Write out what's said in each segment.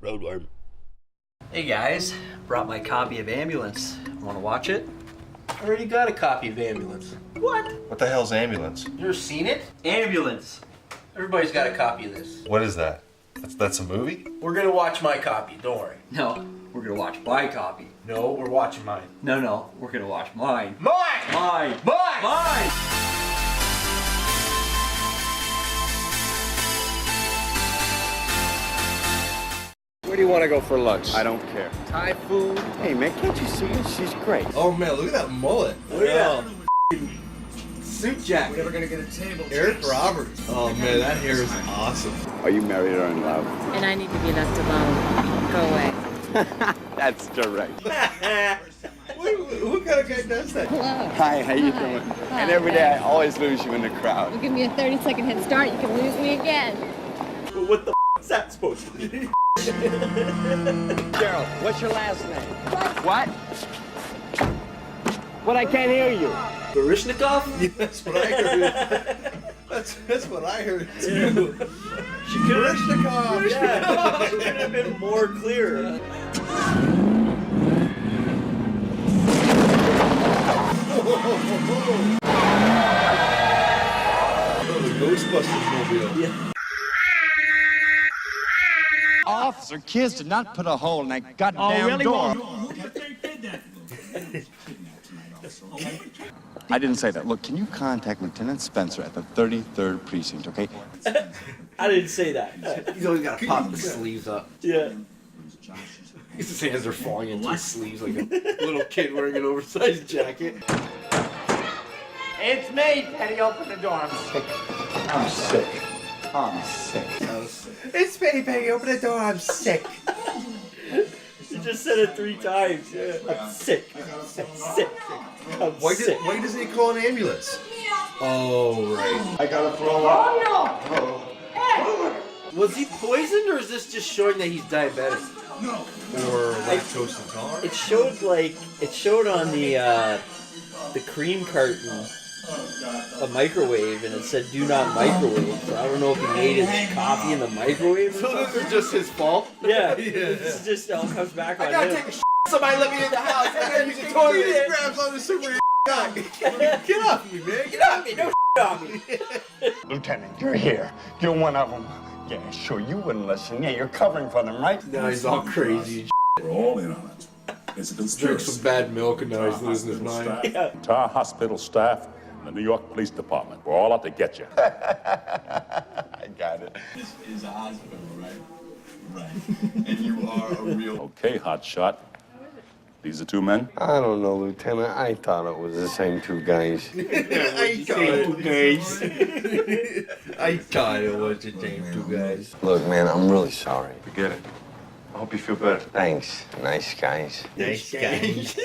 Roadworm. Hey guys, brought my copy of Ambulance. Want to watch it? I already got a copy of Ambulance. What? What the hell's Ambulance? You ever seen it? Ambulance. Everybody's got a copy of this. What is that? That's a movie? We're gonna watch my copy, don't worry. No, we're gonna watch my copy. No, we're watching mine. No, we're gonna watch mine. Mine! Mine! Mine! Mine! Where do you want to go for lunch? I don't care. Thai food? Hey man, can't you see her? She's great. Oh man, look at that mullet. Look at that suit jacket. We're gonna get a table. Eric Roberts. Oh man, that hair is awesome. Are you married or in love? And I need to be left alone. Go away. That's direct. Who kind of guy does that? Hello. Hi, how you doing? Hi. And every day I always lose you in the crowd. You give me a 30-second head start, you can lose me again. What the is that supposed to be? Gerald, what's your last name? What? What? I can't hear you. Barishnikov? Yeah, that's what I heard. That's what I heard too. She could Barishnikov. Yeah, she could have been more clear. Oh, the Ghostbusters mobile. Yeah. Officer, kids did not put a hole in that goddamn door. I didn't say that. Look, can you contact Lieutenant Spencer at the 33rd Precinct, okay? I didn't say that. He's always got to pop the sleeves up. Yeah. His hands are falling into his sleeves like a little kid wearing an oversized jacket. It's me, Teddy. Open the door. I'm sick. I'm sick. I'm sick. It's Petty Peggy. Open the door. I'm sick. You just said it 3 times. Yeah. I'm sick. I'm sick. I'm sick. Why doesn't he call an ambulance? Oh right. I gotta throw up. Was he poisoned, or is this just showing that he's diabetic? Or lactose intolerant. It showed on the cream carton a microwave, and it said "Do not microwave." So I don't know if he made his coffee in the microwave. Or So something. this is just his fault? Yeah, this just all comes back on I gotta him. take a shit. Somebody let me in the house. I gotta use the toilet. He just grabs on the super guy. Get off me, man. Get off me. No on me. Lieutenant, you're here. You're one of them. Yeah, sure, you wouldn't listen. Yeah, you're covering for them, right? Now he's all crazy and We're all in on it. It's a drinks conspiracy. some bad milk and now he's losing his mind. Entire hospital staff and the New York Police Department. We're all out to get you. I got it. This is a hospital, right? Right. And you are a real... Okay, hotshot. These are 2 men? I don't know, Lieutenant. I thought it was the same 2 guys. I thought it was the same 2 guys. Look, man, I'm really sorry. Forget it. I hope you feel better. Thanks. Nice guys. Nice guys.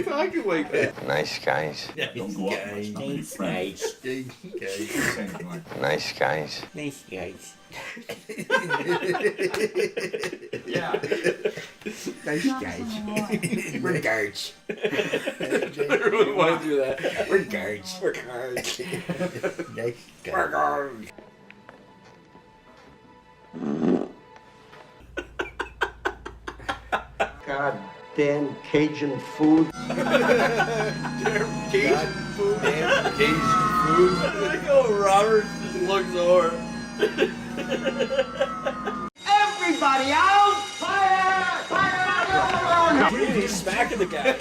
Talking like that. Nice guys. Don't go out much. Not many friends. Nice guys. Nice guys. Yeah. Nice guys. We're guards. I really want to do that. We're guards. We're cards. Nice guys. We're cards. God damn Cajun food. Damn Cajun food. Damn Cajun food. I like how Robert just looks over. Everybody out! Fire! Fire! He's smacking the guy.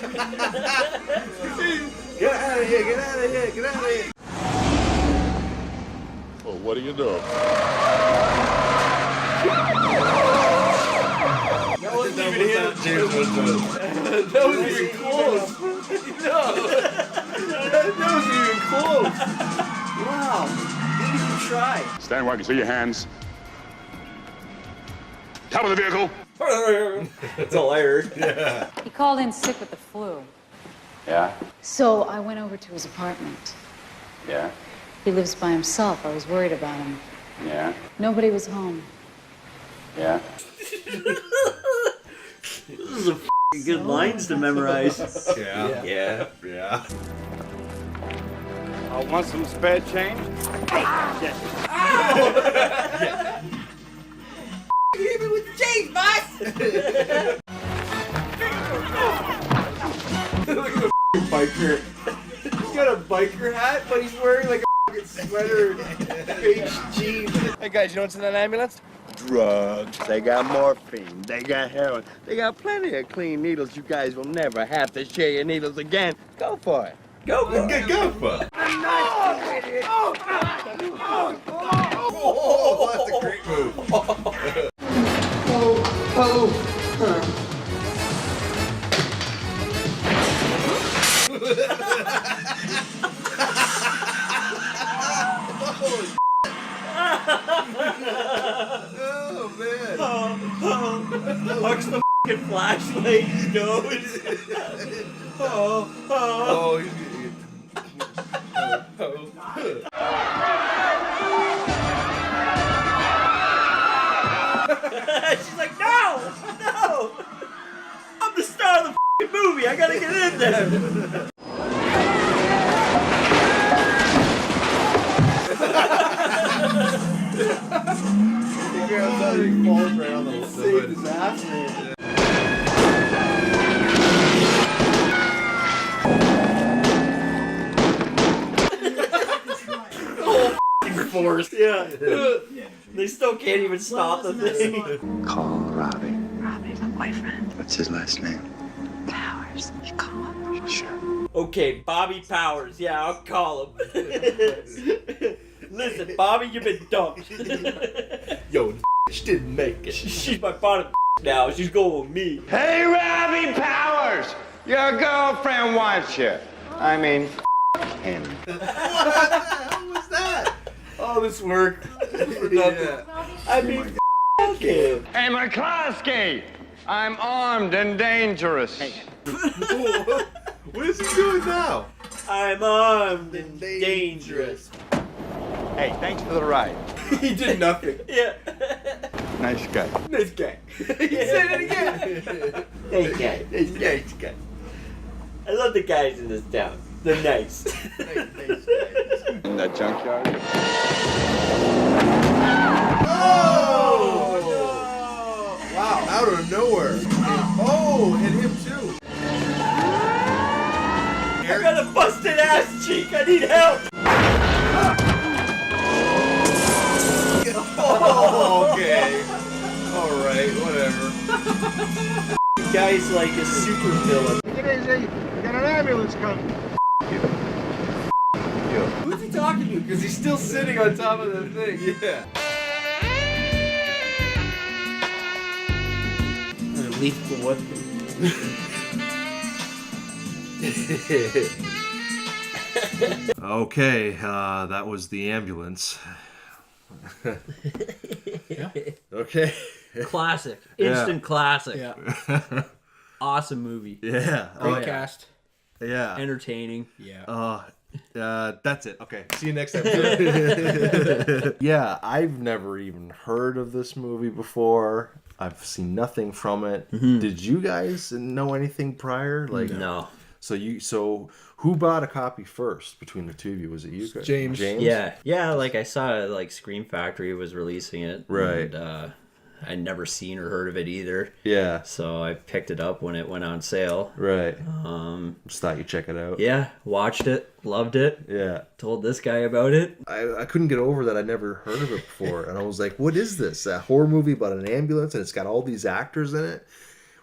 Get out of here. Get out of here. Get out of here. Well, what do you do? That wasn't even him. James was That wasn't even close. No. That wasn't even close. Wow. Didn't even try. Stand where I can see your hands. Top of the vehicle. That's all I heard. He called in sick with the flu. Yeah? So I went over to his apartment. Yeah? He lives by himself. I was worried about him. Yeah? Nobody was home. Yeah? This is a good lines to memorize. Yeah. Yeah. Yeah. I want some spare change. Even with the change, boss! Look at the biker. He's got a biker hat, but he's wearing like a sweater and beige jeans. Hey guys, you know what's in that ambulance? Drugs. They got morphine. They got heroin. They got plenty of clean needles. You guys will never have to share your needles again. Go for it. Go for it. Go for it. Oh, that's a great move. Oh man! Huck's the fucking flashlight in his nose. Oh, he's She's like, no! I'm the star of the fucking movie. I gotta get in there. He grabs out and he falls right on the Saved his ass, man. Force. Yeah. They still can't even stop the thing. Call Robbie. Robbie's my boyfriend. What's his last name? Powers. You call him. Sure. Okay, Bobby Powers. Yeah, I'll call him. Listen, Bobby, you've been dumped. Yo, she didn't make it. She's my bottom now. She's going with me. Hey, Robbie Powers! Your girlfriend wants you. I mean, him. How was that? Oh, this worked. For nothing. I mean, fuck him. Hey, McCloskey! I'm armed and dangerous. What is he doing now? I'm armed and dangerous. Hey, thanks for the ride. He did nothing. Yeah. Nice guy. This guy. He said it again. Hey, guy. This guy. I love the guys in this town. They're nice. In that junkyard? Oh! Wow, out of nowhere. Oh, hit him too. I got a busted ass cheek. I need help. Oh, okay. Alright, whatever. The guy's like a super villain. Get easy. We got an ambulance coming. Who's he talking to? Because he's still sitting on top of the thing. Yeah. Lethal weapon. Okay, that was the ambulance. Okay. Classic. Instant classic. Yeah. Awesome movie. Yeah. Great cast. Yeah. Entertaining. Yeah. That's it. Okay. See you next episode. Yeah, I've never even heard of this movie before. I've seen nothing from it. Mm-hmm. Did you guys know anything prior? Like No. So who bought a copy first between the two of you? Was it you guys? James. Yeah. Like I saw, like Scream Factory was releasing it, Right. And, I'd never seen or heard of it either, Yeah. so I picked it up when it went on sale. Right. Just thought you'd check it out. Yeah, watched it, loved it. Yeah. Told this guy about it. I couldn't get over that. I'd never heard of it before. And I was like, what is this? A horror movie about an ambulance and it's got all these actors in it.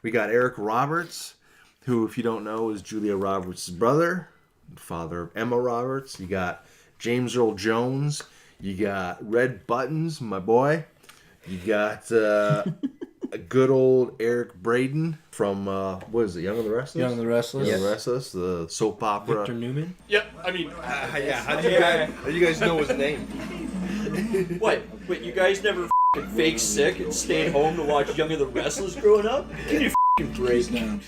We got Eric Roberts, who, if you don't know, is Julia Roberts' brother, father of Emma Roberts. You got James Earl Jones. You got Red Buttons, my boy. You got a good old Eric Braeden from, what is it, Young and the Restless? Young and the Restless. Young and the Restless, the soap opera. Victor Newman. Yep. I mean, yeah. How do you guys know his name? What? Wait, you guys never f***ing fake sick and stayed home to watch Young and the Restless growing up? Give me a f***ing break. I'm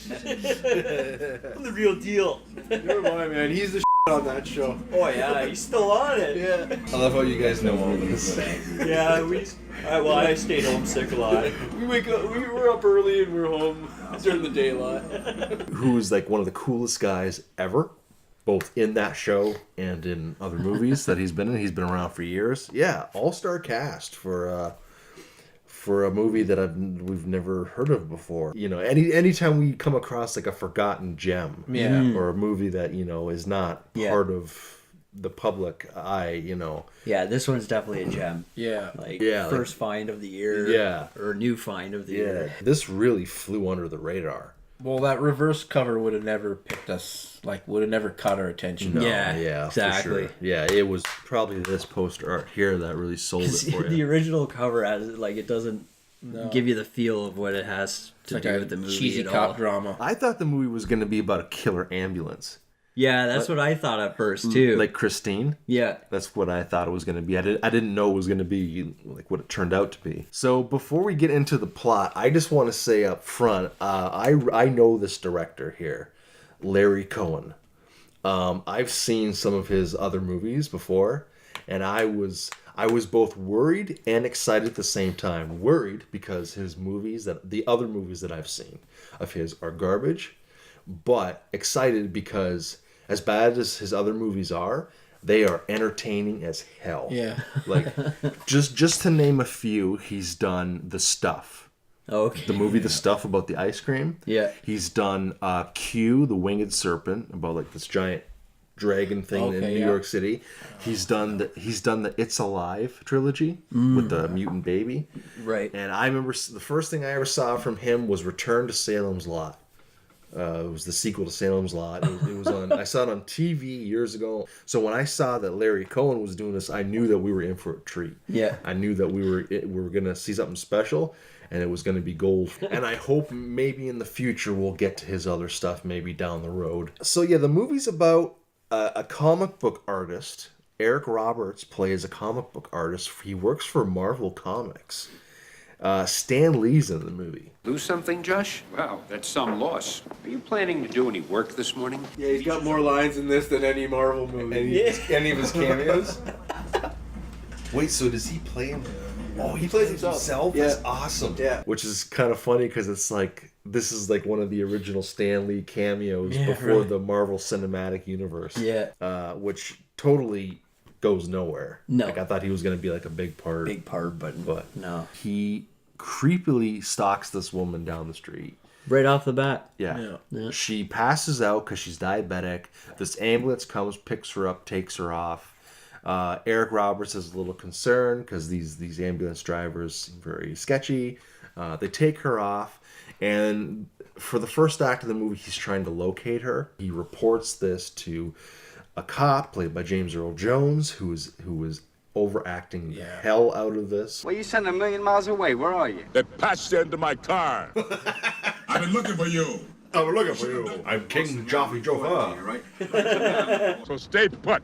the real deal. Never mind, man. He's the on that show. Oh yeah, he's still on it. Yeah. I love how you guys know all this. Yeah, I stayed home sick a lot. We were up early and we're home. During the daylight. Who is like one of the coolest guys ever, both in that show and in other movies that he's been in. He's been around for years. Yeah, all-star cast for a movie that we've never heard of before. You know, anytime we come across like a forgotten gem, or a movie that, you know, is not part of the public eye, you know. Yeah, this one's definitely a gem. First find of the year. Yeah. Or new find of the year. This really flew under the radar. Well, that reverse cover would have never picked us, like, would have never caught our attention. No, yeah, exactly. For sure. Yeah, it was probably this poster art here that really sold it for you. The original cover has, like, it doesn't give you the feel of what it has to do with the movie cheesy at cop all. drama. I thought the movie was going to be about a killer ambulance. Yeah, that's what I thought at first too. Like Christine? Yeah. That's what I thought it was going to be. I didn't know it was going to be like what it turned out to be. So before we get into the plot, I just want to say up front, I know this director here, Larry Cohen. I've seen some of his other movies before, and I was both worried and excited at the same time. Worried because the other movies that I've seen of his are garbage, but excited because as bad as his other movies are, they are entertaining as hell. Yeah. Like, just to name a few, he's done The Stuff. Okay. The movie The Stuff about the ice cream. Yeah. He's done Q, the Winged Serpent, about like this giant dragon thing in New York City. He's done the It's Alive trilogy with the mutant baby. Right. And I remember the first thing I ever saw from him was Return to Salem's Lot. It was the sequel to Salem's Lot. It was on. I saw it on TV years ago. So when I saw that Larry Cohen was doing this, I knew that we were in for a treat. Yeah. I knew that we were gonna see something special, and it was gonna be gold. And I hope maybe in the future we'll get to his other stuff, maybe down the road. So yeah, the movie's about a comic book artist. Eric Roberts plays a comic book artist. He works for Marvel Comics. Stan Lee's in the movie. Lose something, Josh? Wow, that's some loss. Are you planning to do any work this morning? Yeah, he's got more lines in this than any Marvel movie. Any of his cameos? Wait, so does he play him? Oh, he plays himself? Yeah. That's awesome. Yeah. Which is kind of funny because it's like, this is like one of the original Stan Lee cameos before the Marvel Cinematic Universe. Yeah. Which totally goes nowhere. No. Like, I thought he was going to be like a big part. But no. He creepily stalks this woman down the street. Right off the bat. Yeah. She passes out because she's diabetic. This ambulance comes, picks her up, takes her off. Eric Roberts is a little concerned because these ambulance drivers seem very sketchy. They take her off, and for the first act of the movie, he's trying to locate her. He reports this to a cop played by James Earl Jones, who was overacting the hell out of this. Well, you sent 1,000,000 miles away. Where are you? They patched into my car. I've been looking for you. I'm looking for you. I'm King Joffrey Joffrey. So stay put.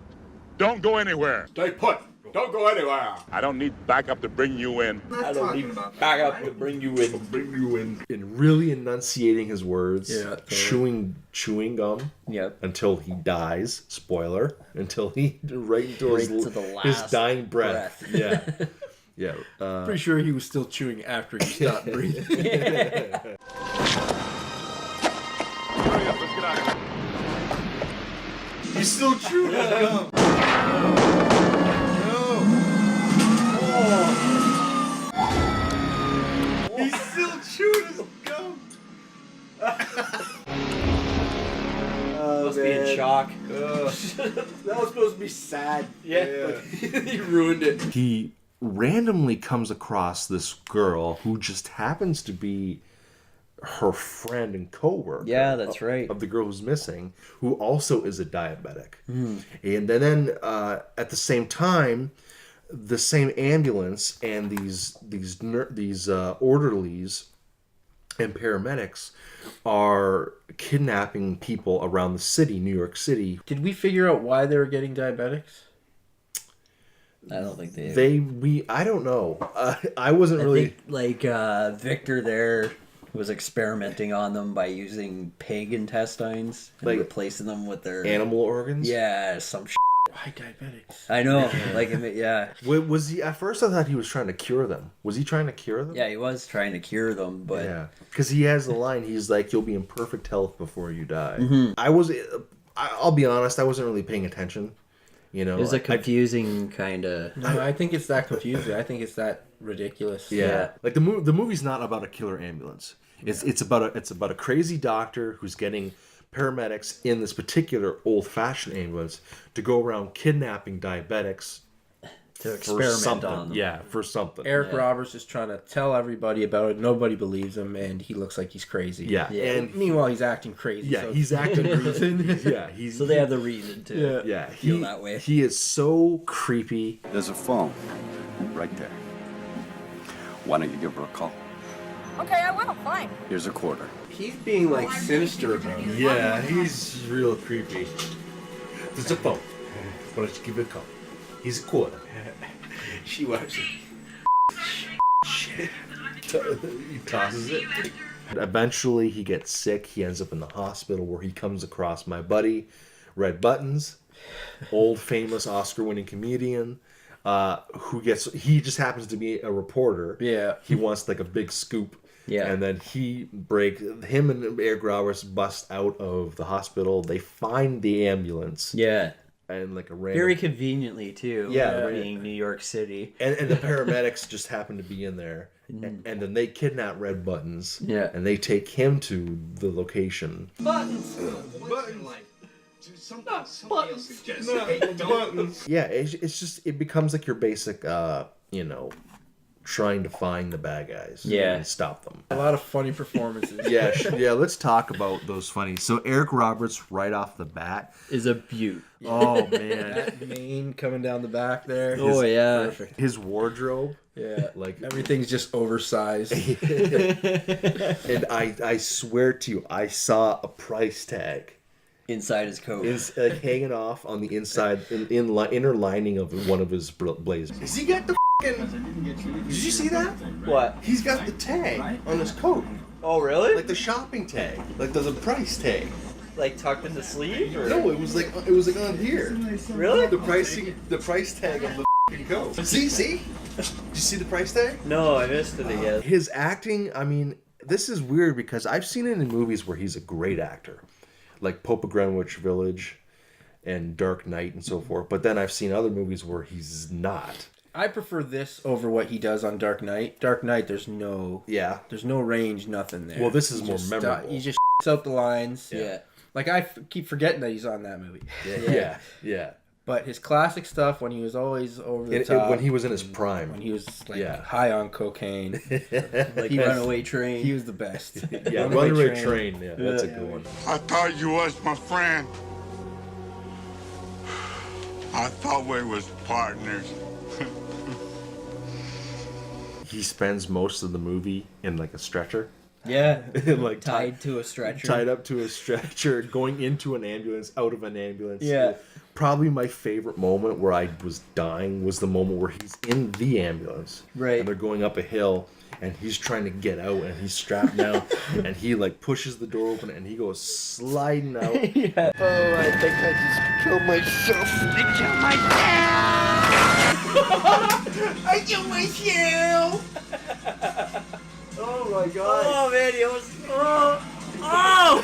Don't go anywhere. Stay put. Don't go anywhere. I don't need backup to bring you in. I don't need backup to bring you in. And really enunciating his words. Yeah, totally. Chewing gum. Yep. Until he dies. Spoiler. Until his the last his dying breath. Yeah. Yeah. Pretty sure he was still chewing after he stopped breathing. Hurry up, let's get out of here. He's still chewing gum. He's still chewing his gum. Must be in shock. That was supposed to be sad. Yeah. But he ruined it. He randomly comes across this girl who just happens to be her friend and co-worker. Yeah, that's right. Of the girl who's missing, who also is a diabetic. And then at the same time, the same ambulance and these orderlies and paramedics are kidnapping people around the city, New York City. Did we figure out why they were getting diabetics? I don't think they. I don't know. I wasn't really think, Victor there was experimenting on them by using pig intestines and like replacing them with their animal organs. Yeah, some shit Why diabetics? I know. Like, yeah. Was he, at first I thought he was trying to cure them. Was he trying to cure them? Yeah, he was trying to cure them, but... Yeah. Because he has the line, he's like, you'll be in perfect health before you die. Mhm. I'll be honest, I wasn't really paying attention. You know, It was a confusing kind of... No, I think it's that confusing. I think it's that ridiculous. Yeah. Like the movie's not about a killer ambulance. It's about a crazy doctor who's getting paramedics in this particular old-fashioned ambulance to go around kidnapping diabetics to experiment something. on them. Yeah, for something. Eric Roberts is trying to tell everybody about it. Nobody believes him, and he looks like he's crazy. Yeah. And meanwhile, he's acting crazy. Yeah, so he's acting reason. Yeah, so they have the reason to feel that way. He is so creepy. There's a phone right there. Why don't you give her a call? Okay, I will. Fine. Here's a quarter. He's being like sinister about it. Yeah, he's real creepy. There's a phone. Why don't you give it a call? He's a quarter. She was. Shit. He tosses it. Eventually, he gets sick. He ends up in the hospital where he comes across my buddy, Red Buttons, old famous Oscar-winning comedian. He just happens to be a reporter. Yeah. He wants like a big scoop. Yeah. And then him and Eric Roberts bust out of the hospital. They find the ambulance. Yeah. And like a random... Very conveniently, too. Yeah. Being New York City. And the paramedics just happen to be in there. And then they kidnap Red Buttons. Yeah. And they take him to the location. Buttons. Buttons. Yeah, it's just, it becomes like your basic, trying to find the bad guys. Yeah. And stop them. A lot of funny performances. Yeah, let's talk about those funny. So Eric Roberts, right off the bat, is a beaut. Oh, man. That mane coming down the back there. Oh, yeah. Perfect. His wardrobe. Yeah. Like everything's just oversized. And I swear to you, I saw a price tag. Inside his coat. Is hanging off on the inside, inner lining of one of his blazers. Has he got the Did you see that? What? He's got the tag on his coat. Oh, really? Like the shopping tag. Like there's a price tag. Like tucked in the sleeve? Or? No, it was like on here. Really? The price tag of the coat. See? Did you see the price tag? No, I missed it again. His acting, I mean, this is weird because I've seen it in movies where he's a great actor. Like Pope of Greenwich Village and Dark Knight and so forth. But then I've seen other movies where he's not. I prefer this over what he does on Dark Knight. Dark Knight, there's no range, nothing there. Well, this is more memorable. He just out the lines. Yeah. Like I keep forgetting that he's on that movie. Yeah. But his classic stuff when he was always over the top. When he was in his prime. When he was like high on cocaine. Like Runaway Train. He was the best. Yeah, Runaway Train. Yeah, that's a good one. I thought you was my friend. I thought we was partners. He spends most of the movie in like a stretcher. Yeah. Like tied to a stretcher. Tied up to a stretcher, going into an ambulance, out of an ambulance. Yeah. Probably my favorite moment where I was dying was the moment where he's in the ambulance. Right. And they're going up a hill and he's trying to get out and he's strapped down and he like pushes the door open and he goes sliding out. Yeah. Oh, I think I just killed myself. I killed myself. I killed myself. Oh my god. Oh man, he almost. Oh!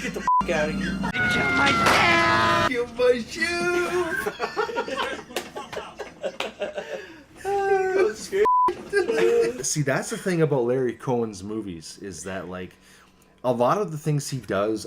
Get the out of here. I killed myself. Kill myself. See, that's the thing about Larry Cohen's movies is that like a lot of the things he does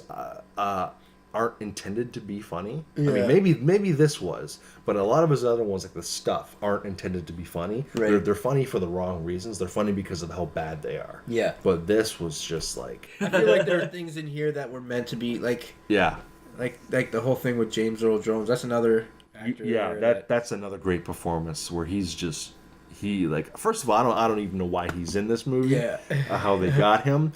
aren't intended to be funny. Yeah. I mean, maybe this was, but a lot of his other ones, like The Stuff, aren't intended to be funny. Right. They're funny for the wrong reasons. They're funny because of how bad they are. Yeah. But this was just like... I feel like there are things in here that were meant to be like... Yeah. Like the whole thing with James Earl Jones. That's another actor. Yeah, that's another great performance where he's just... first of all, I don't even know why he's in this movie. Yeah. How they got him.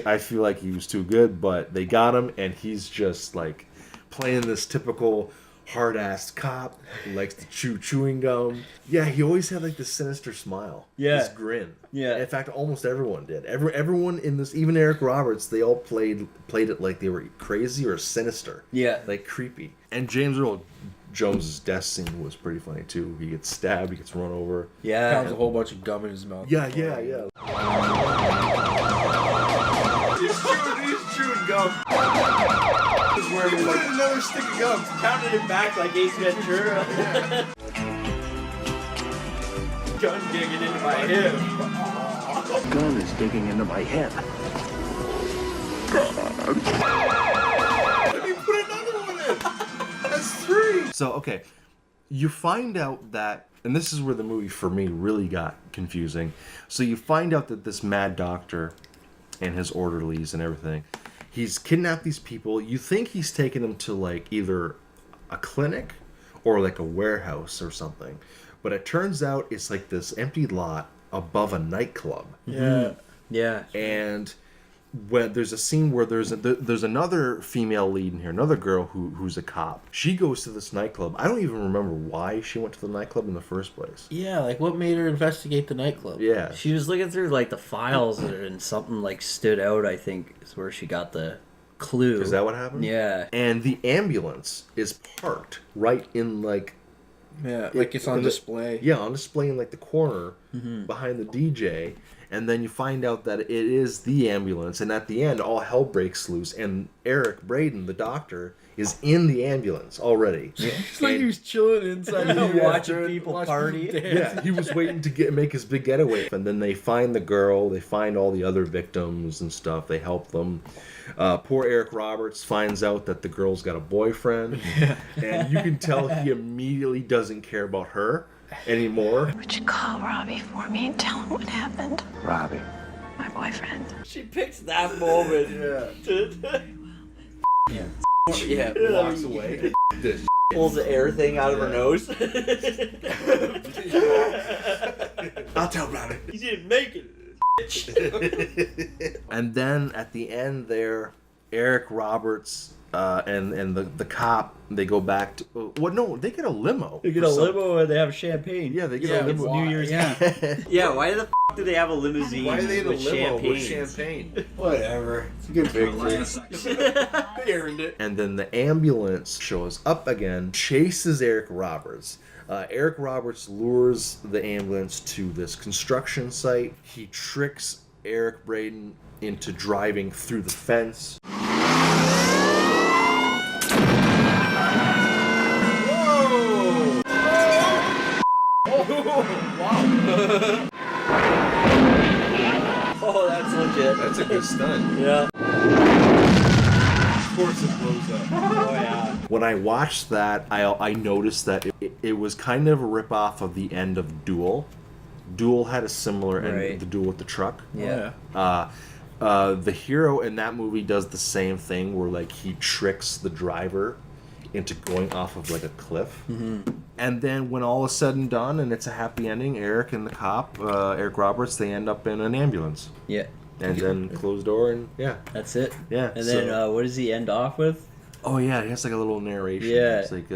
I feel like he was too good, but they got him, and he's just like playing this typical hard-ass cop who likes to chew chewing gum. Yeah, he always had like this sinister smile. Yeah. This grin. Yeah. In fact, almost everyone did. Everyone in this, even Eric Roberts, they all played it like they were crazy or sinister. Yeah. Like creepy. And James Earl Jones' death scene was pretty funny too. He gets stabbed, he gets run over. Yeah. Pounds a whole bunch of gum in his mouth. Yeah. He's chewing gum. He's wearing like another stick of gum. Pounded it back like Ace Ventura. Gun digging into my hip. Gun is digging into my head. Let me put another one in. That's 3. So, okay, you find out that, and this is where the movie for me really got confusing. So you find out that this mad doctor and his orderlies and everything, he's kidnapped these people. You think he's taken them to like either a clinic or like a warehouse or something. But it turns out it's like this empty lot above a nightclub. Yeah. Yeah. And when there's a scene where there's another female lead in here, another girl who's a cop. She goes to this nightclub. I don't even remember why she went to the nightclub in the first place. Yeah, like what made her investigate the nightclub? Yeah. She was looking through like the files and something like stood out, I think, is where she got the clue. Is that what happened? Yeah. And the ambulance is parked right in like... Yeah, like it's on display. Yeah, on display in like the corner behind the DJ. And then you find out that it is the ambulance. And at the end, all hell breaks loose. And Eric Braeden, the doctor, is in the ambulance already. It's like he was chilling inside watching people party. Yeah, he was waiting to make his big getaway. And then they find the girl. They find all the other victims and stuff. They help them. Poor Eric Roberts finds out that the girl's got a boyfriend. And you can tell he immediately doesn't care about her anymore. Would you call Robbie for me and tell him what happened? Robbie. My boyfriend. She picks that moment. Yeah. Walks away. Pulls the air thing out of her nose. I'll tell Robbie. He didn't make it. And then at the end there, Eric Roberts and the cop, they go back to... no, they get a limo. They get a limo and they have champagne. Yeah, they get a limo. New Year's Eve. Yeah, why the do they have a limousine Why are they in a with limo champagne? with champagne? Whatever. It's a good victory. They earned it. And then the ambulance shows up again, chases Eric Roberts. Eric Roberts lures the ambulance to this construction site. He tricks Eric Braeden into driving through the fence. Oh, that's legit. That's a good stunt. Yeah. Of course it blows up. Oh, yeah. When I watched that, I noticed that it was kind of a ripoff of the end of Duel. Duel had a similar end, the Duel with the truck. Yeah. The hero in that movie does the same thing where like he tricks the driver into going off of like a cliff. And then when all is said and done and it's a happy ending, Eric and the cop, Eric Roberts, they end up in an ambulance. Yeah. And then closed door and yeah. That's it. Yeah. And then what does he end off with? Oh yeah, he has like a little narration. Yeah. It's like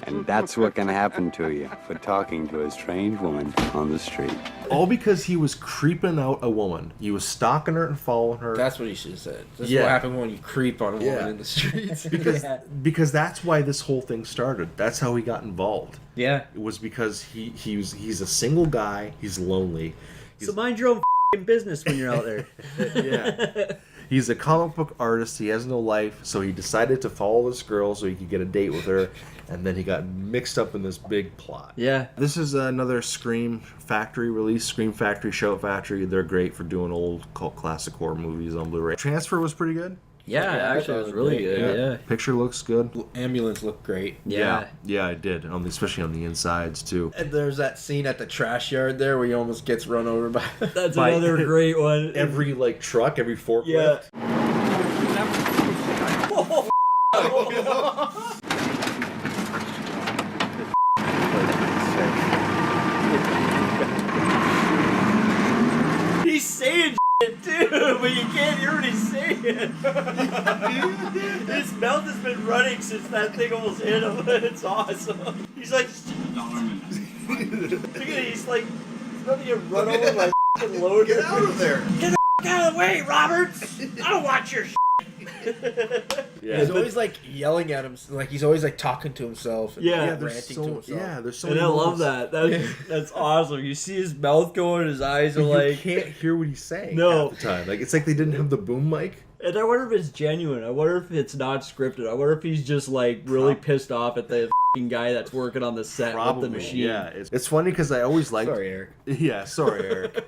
And that's what can happen to you for talking to a strange woman on the street. all because he was creeping out a woman. He was stalking her and following her. That's what he should have said. This is what happened when you creep on a woman in the streets. because that's why this whole thing started. That's how he got involved. Yeah. It was because he's a single guy. He's lonely. So mind your own business when you're out there. Yeah. He's a comic book artist. He has no life, so he decided to follow this girl so he could get a date with her, and then he got mixed up in this big plot. Yeah. This is another Scream Factory release. Scream Factory, Shout Factory. They're great for doing old cult classic horror movies on Blu-ray. Transfer was pretty good. Yeah, actually, it was really good. Yeah. Picture looks good. Ambulance looked great. Yeah, it did. Especially on the insides too. And there's that scene at the trash yard there where he almost gets run over by. That's another great one. Every truck, every forklift. Yeah. He's saying shit too, but you can't hear what he's saying. His mouth has been running since that thing almost hit him. It's awesome. He's like, look at it, he's like, he's about to get run over by f***ing loader. Get out of there. Get the f*** out of the way, Roberts. I don't want your shit. Yeah, he's always like yelling at him, like he's always like talking to himself. And Yeah, ranting to himself. Yeah, there's so And many I love moments. that. That's awesome. You see his mouth going, his eyes are You like... can't hear what he's saying No. half the time. Like, it's like they didn't have the boom mic. And I wonder if it's genuine. I wonder if it's not scripted. I wonder if he's just like really pissed off at the f***ing guy that's working on the set with the machine. Yeah, it's funny because I always liked... Sorry, Eric. Yeah, sorry, Eric.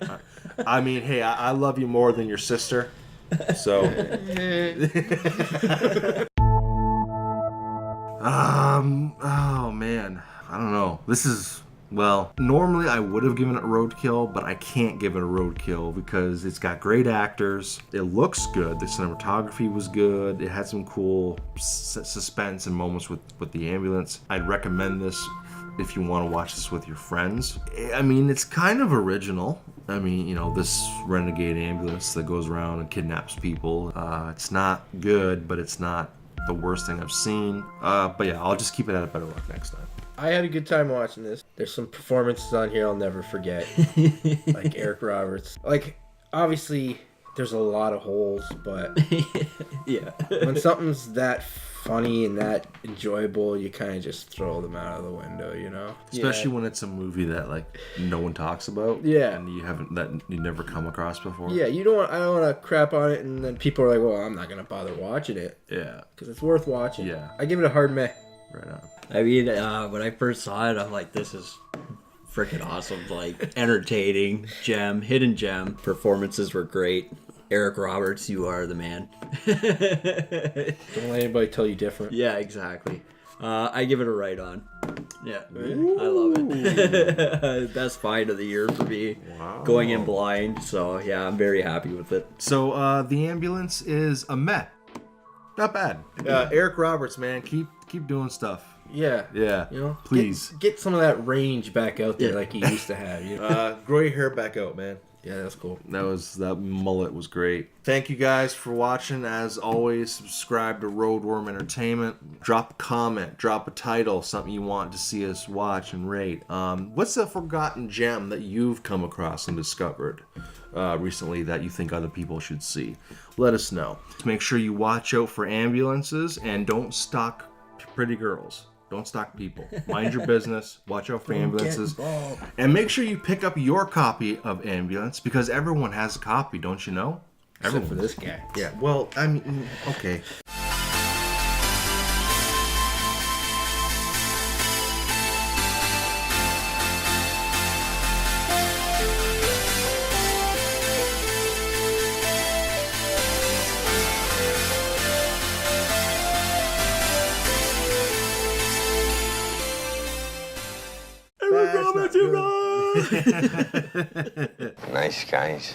I mean, hey, I love you more than your sister. So... oh man, I don't know. This is, well, normally I would have given it a roadkill, but I can't give it a roadkill because it's got great actors. It looks good. The cinematography was good. It had some cool suspense and moments with the ambulance. I'd recommend this if you want to watch this with your friends. I mean, it's kind of original. I mean, you know, this renegade ambulance that goes around and kidnaps people. It's not good, but it's not the worst thing I've seen. But yeah, I'll just keep it at a better look next time. I had a good time watching this. There's some performances on here I'll never forget. Like Eric Roberts. Like, obviously, there's a lot of holes, but yeah, when something's that funny and that enjoyable, you kind of just throw them out of the window, you know? Especially when it's a movie that like no one talks about. Yeah. And you never come across before. Yeah, I don't want to crap on it, and then people are like, well, I'm not going to bother watching it. Yeah. Because it's worth watching. Yeah. I give it a hard meh. Right on. I mean, when I first saw it, I'm like, this is freaking awesome. Like, entertaining, hidden gem. Performances were great. Eric Roberts, you are the man. Don't let anybody tell you different. Yeah, exactly. I give it a right on. Yeah, I love it. Best find of the year for me. Wow. Going in blind, so yeah, I'm very happy with it. So the ambulance is a Met. Not bad. Eric Roberts, man, keep doing stuff. Yeah. Yeah. You know, please get some of that range back out there like he used to have. You know? Grow your hair back out, man. Yeah, that's cool. That mullet was great. Thank you guys for watching. As always, subscribe to Roadworm Entertainment. Drop a comment, drop a title, something you want to see us watch and rate. What's a forgotten gem that you've come across and discovered recently that you think other people should see? Let us know. Make sure you watch out for ambulances and don't stalk pretty girls. Don't stalk people. Mind your business. Watch out for ambulances. And make sure you pick up your copy of Ambulance because everyone has a copy, don't you know? Except for this guy. Yeah, well, I mean, okay. Nice guys.